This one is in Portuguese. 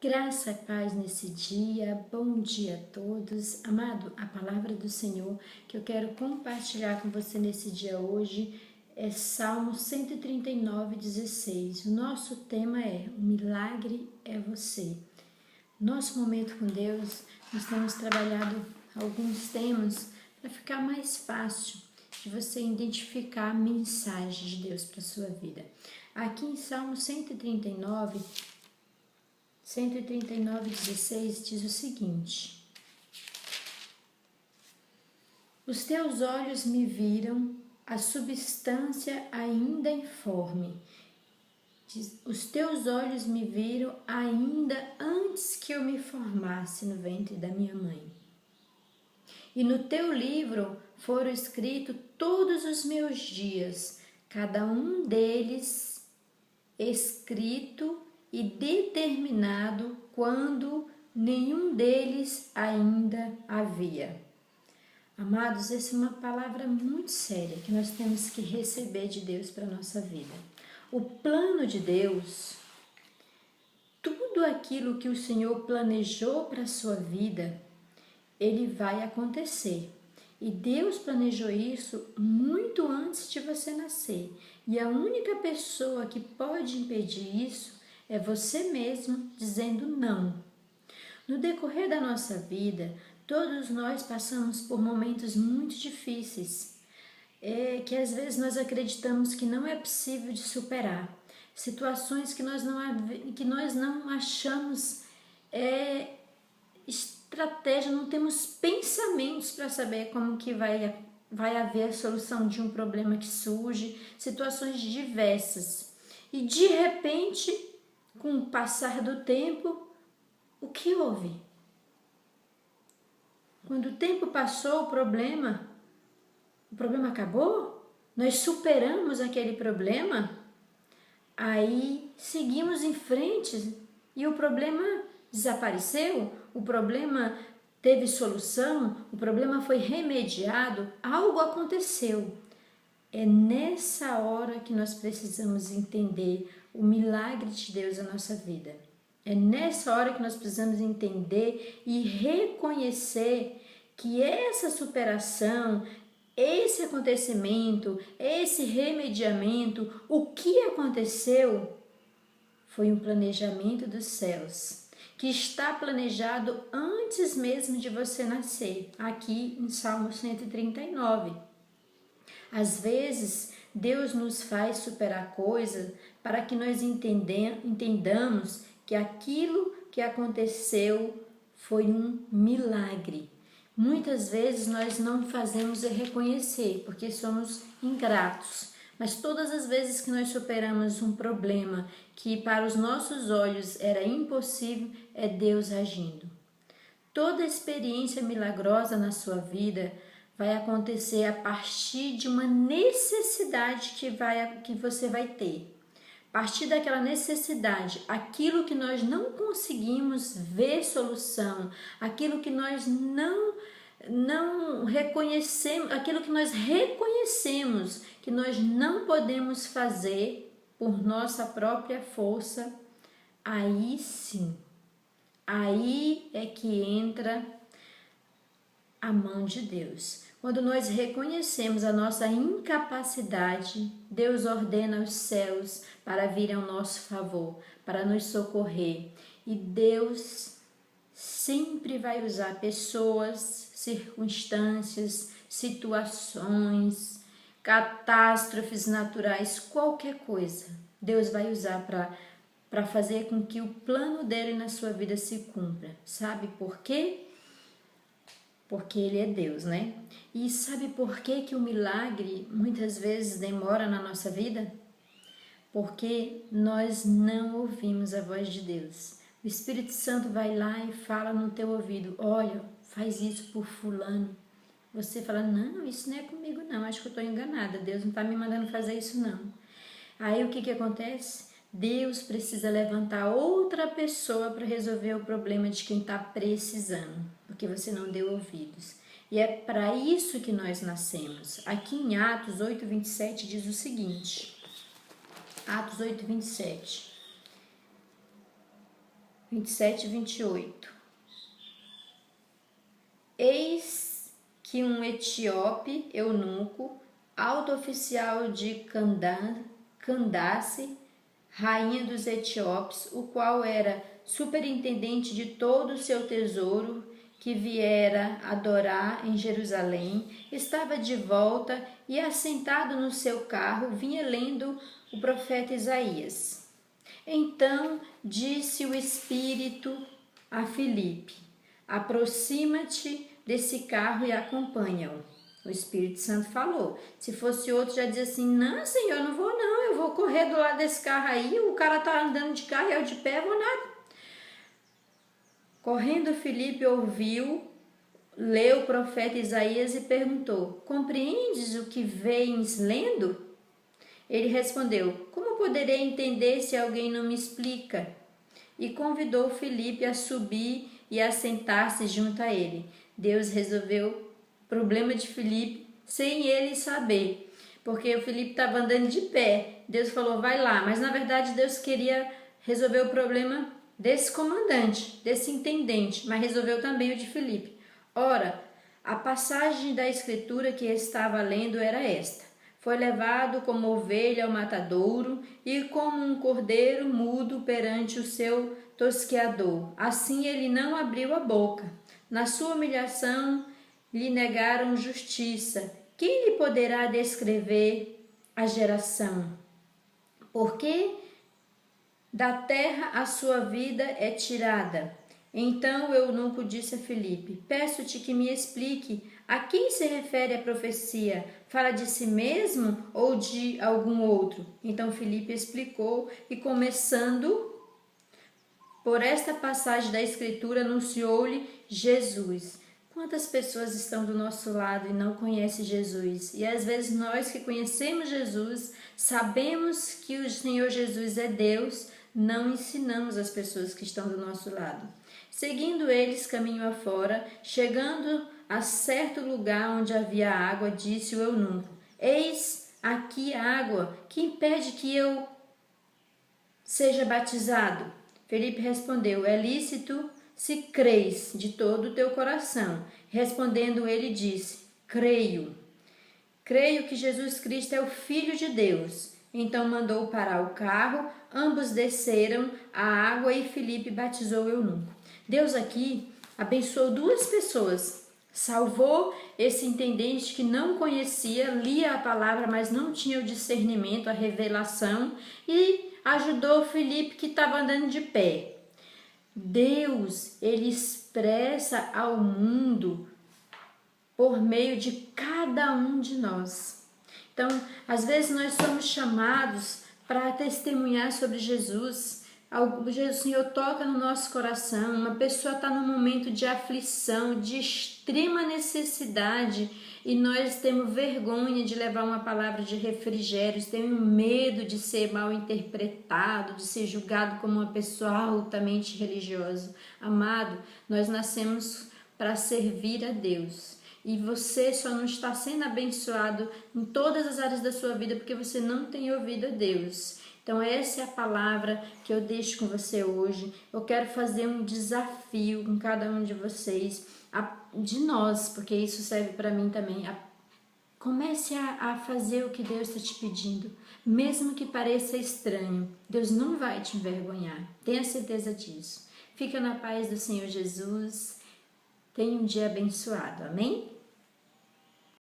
Graça e paz nesse dia, bom dia a todos. Amado, a palavra do Senhor que eu quero compartilhar com você nesse dia hoje é Salmo 139:16. O nosso tema é: o milagre é você. Nosso momento com Deus, nós temos trabalhado alguns temas para ficar mais fácil de você identificar a mensagem de Deus para a sua vida. Aqui em Salmo 139:16 diz o seguinte: os teus olhos me viram a substância ainda informe. Os teus olhos me viram ainda antes que eu me formasse no ventre da minha mãe. E no teu livro foram escritos todos os meus dias, cada um deles escrito e determinado quando nenhum deles ainda havia. Amados, essa é uma palavra muito séria que nós temos que receber de Deus para a nossa vida. O plano de Deus, tudo aquilo que o Senhor planejou para a sua vida, ele vai acontecer. E Deus planejou isso muito antes de você nascer. E a única pessoa que pode impedir isso é você mesmo dizendo não. No decorrer da nossa vida, todos nós passamos por momentos muito difíceis, que às vezes nós acreditamos que não é possível de superar. Situações que nós não achamos estratégia, não temos pensamentos para saber como que vai haver a solução de um problema que surge, situações diversas. E de repente, com o passar do tempo, o que houve? Quando o tempo passou, o problema acabou? Nós superamos aquele problema? Aí seguimos em frente e o problema desapareceu? O problema teve solução? O problema foi remediado? Algo aconteceu. É nessa hora que nós precisamos entender o milagre de Deus na nossa vida. É nessa hora que nós precisamos entender e reconhecer que essa superação, esse acontecimento, esse remediamento, o que aconteceu foi um planejamento dos céus, que está planejado antes mesmo de você nascer, aqui em Salmo 139. Às vezes, Deus nos faz superar coisas para que nós entendamos que aquilo que aconteceu foi um milagre. Muitas vezes nós não fazemos reconhecer, porque somos ingratos. Mas todas as vezes que nós superamos um problema que para os nossos olhos era impossível, é Deus agindo. Toda experiência milagrosa na sua vida vai acontecer a partir de uma necessidade que você vai ter. A partir daquela necessidade, aquilo que nós não conseguimos ver solução, aquilo que nós não reconhecemos, aquilo que nós reconhecemos que nós não podemos fazer por nossa própria força, aí sim, aí é que entra a mão de Deus. Quando nós reconhecemos a nossa incapacidade, Deus ordena os céus para vir ao nosso favor, para nos socorrer. E Deus sempre vai usar pessoas, circunstâncias, situações, catástrofes naturais, qualquer coisa. Deus vai usar para fazer com que o plano dele na sua vida se cumpra. Sabe por quê? Porque ele é Deus, né? E sabe por que o milagre muitas vezes demora na nossa vida? Porque nós não ouvimos a voz de Deus. O Espírito Santo vai lá e fala no teu ouvido: olha, faz isso por fulano. Você fala: não, isso não é comigo não, acho que eu estou enganada, Deus não está me mandando fazer isso não. Aí o que acontece? Deus precisa levantar outra pessoa para resolver o problema de quem está precisando, porque você não deu ouvidos. E é para isso que nós nascemos. Aqui em Atos 8:27 diz o seguinte, Atos 8:27. 27 e 28. Eis que um etíope eunuco, alto oficial de Candace, rainha dos etíopes, o qual era superintendente de todo o seu tesouro, que viera adorar em Jerusalém, estava de volta e, assentado no seu carro, vinha lendo o profeta Isaías. Então disse o Espírito a Filipe: aproxima-te desse carro e acompanha-o. O Espírito Santo falou. Se fosse outro, já dizia assim: não, Senhor, não vou não, eu vou correr do lado desse carro aí, o cara tá andando de carro e eu de pé, vou nada. Correndo, Filipe ouviu, leu o profeta Isaías e perguntou: compreendes o que vens lendo? Ele respondeu: como poderei entender se alguém não me explica? E convidou Filipe a subir e a sentar-se junto a ele. Deus resolveu o problema de Filipe sem ele saber, porque o Filipe estava andando de pé. Deus falou: vai lá, mas na verdade Deus queria resolver o problema desse comandante, desse intendente, mas resolveu também o de Filipe. Ora, a passagem da escritura que estava lendo era esta: foi levado como ovelha ao matadouro e como um cordeiro mudo perante o seu tosqueador. Assim ele não abriu a boca. Na sua humilhação lhe negaram justiça. Quem lhe poderá descrever a geração? Porque da terra a sua vida é tirada. Então o eunuco disse a Filipe: peço-te que me explique a quem se refere a profecia. Fala de si mesmo ou de algum outro? Então Filipe explicou e, começando por esta passagem da Escritura, anunciou-lhe Jesus. Quantas pessoas estão do nosso lado e não conhecem Jesus? E às vezes nós que conhecemos Jesus, sabemos que o Senhor Jesus é Deus, não ensinamos as pessoas que estão do nosso lado. Seguindo eles caminho afora, chegando a certo lugar onde havia água, disse o eunuco: eis aqui água, que impede que eu seja batizado? Felipe respondeu: é lícito se creis de todo o teu coração. Respondendo ele disse: creio que Jesus Cristo é o Filho de Deus. Então mandou parar o carro, ambos desceram a água e Felipe batizou o eunuco. Deus aqui abençoou duas pessoas. Salvou esse intendente que não conhecia, lia a palavra, mas não tinha o discernimento, a revelação, e ajudou Felipe que estava andando de pé. Deus, ele expressa ao mundo por meio de cada um de nós. Então, às vezes nós somos chamados para testemunhar sobre Jesus. O Senhor toca no nosso coração, uma pessoa está num momento de aflição, de extrema necessidade, e nós temos vergonha de levar uma palavra de refrigério, temos medo de ser mal interpretado, de ser julgado como uma pessoa altamente religiosa. Amado, nós nascemos para servir a Deus. E você só não está sendo abençoado em todas as áreas da sua vida porque você não tem ouvido a Deus. Então essa é a palavra que eu deixo com você hoje. Eu quero fazer um desafio com cada um de vocês, de nós, porque isso serve para mim também. Comece a fazer o que Deus está te pedindo, mesmo que pareça estranho. Deus não vai te envergonhar, tenha certeza disso. Fica na paz do Senhor Jesus. Tenha um dia abençoado, amém?